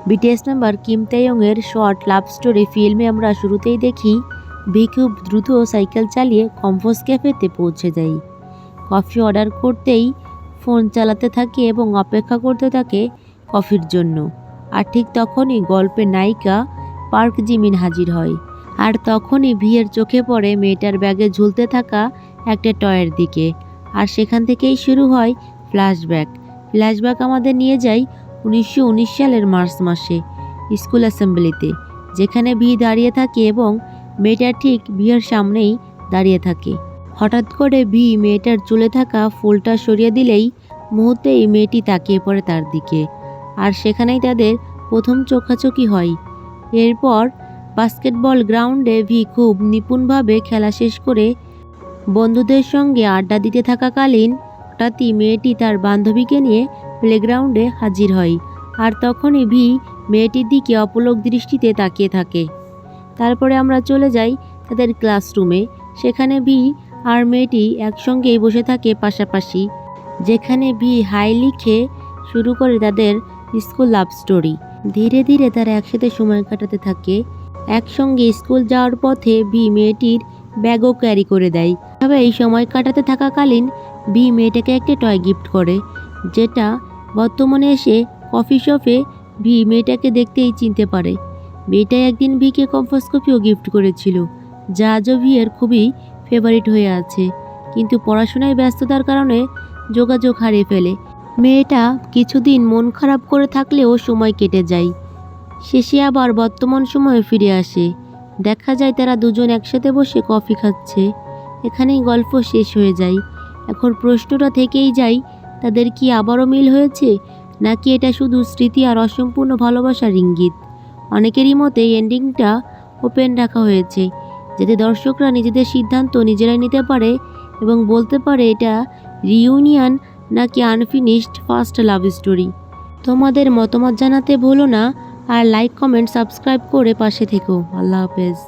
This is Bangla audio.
বিটিএস মেম্বার কিম তাইয়ংয়ের শর্ট লাভ স্টোরি ফিল্মে আমরা শুরুতেই দেখি ভি খুব দ্রুত সাইকেল চালিয়ে কম্পোজ ক্যাফেতে পৌঁছে যায়। কফি অর্ডার করতেই ফোন চালাতে থাকে এবং অপেক্ষা করতে থাকে কফির জন্য। আর ঠিক তখনই গল্পের নায়িকা পার্ক জিমিন হাজির হয়। আর তখনই ভিয়ের চোখে পড়ে মেয়েটার ব্যাগে ঝুলতে থাকা একটা টয়ের দিকে। আর সেখান থেকেই শুরু হয় ফ্ল্যাশব্যাক আমাদের নিয়ে যায় 1919 সালের মার্চ মাসে স্কুল অ্যাসেম্বলিতে, যেখানে ভি দাঁড়িয়ে থাকে এবং মেয়েটা ঠিক ভিয়ের সামনেই দাঁড়িয়ে থাকে। হঠাৎ করে ভি মেয়েটার চুলে থাকা ফুলটা সরিয়ে দিলেই মুহূর্তেই মেয়েটি তাকিয়ে পড়ে তার দিকে। আর সেখানেই তাদের প্রথম চোখাচোখি হয়। এরপর বাস্কেটবল গ্রাউন্ডে ভি খুব নিপুণভাবে খেলা শেষ করে বন্ধুদের সঙ্গে আড্ডা দিতে থাকাকালীন হঠাৎই মেয়েটি তার বান্ধবীকে নিয়ে প্লেগ্রাউন্ডে হাজির হয়। আর তখনই ভি মেয়েটির দিকে অপলক দৃষ্টিতে তাকিয়ে থাকে। তারপরে আমরা চলে যাই তাদের ক্লাসরুমে। সেখানে ভি আর মেয়েটি একসঙ্গেই বসে থাকে পাশাপাশি, যেখানে ভি হাই লিখে শুরু করে তাদের স্কুল লাভ স্টোরি। ধীরে ধীরে তারা একসাথে সময় কাটাতে থাকে। একসঙ্গে স্কুল যাওয়ার পথে ভি মেয়েটির ব্যাগও ক্যারি করে দেয়। তবে এই সময় কাটাতে থাকাকালীন ভি মেয়েটাকে একটা টয় গিফট করে, যেটা বর্তমানে এসে কফি শপে ভি মেয়েটাকে দেখতেই চিনতে পারে। মেয়েটা একদিন ভিকে কম্পোজ কফিও গিফট করেছিল, যা আজও ভিয়ের খুবই ফেভারিট হয়ে আছে। কিন্তু পড়াশোনায় ব্যস্ততার কারণে যোগাযোগ হারিয়ে ফেলে। মেয়েটা কিছুদিন মন খারাপ করে থাকলেও সময় কেটে যায়। শেষে আবার বর্তমান সময়ে ফিরে আসে। দেখা যায় তারা দুজন একসাথে বসে কফি খাচ্ছে। এখানেই গল্প শেষ হয়ে যায়। এখন প্রশ্নটা থেকেই যায়, তাদের কি আবারও মিল হয়েছে, নাকি এটা শুধু স্মৃতি আর অসম্পূর্ণ ভালোবাসার ইঙ্গিত? অনেকেরই মতে এন্ডিংটা ওপেন রাখা হয়েছে, যাতে দর্শকরা নিজেদের সিদ্ধান্ত নিজেরাই নিতে পারে এবং বলতে পারে এটা রিইউনিয়ন নাকি আনফিনিশড ফার্স্ট লাভ স্টোরি। তোমাদের মতামত জানাতে ভুলো না, আর লাইক, কমেন্ট, সাবস্ক্রাইব করে পাশে থেকো। আল্লাহ হাফেজ।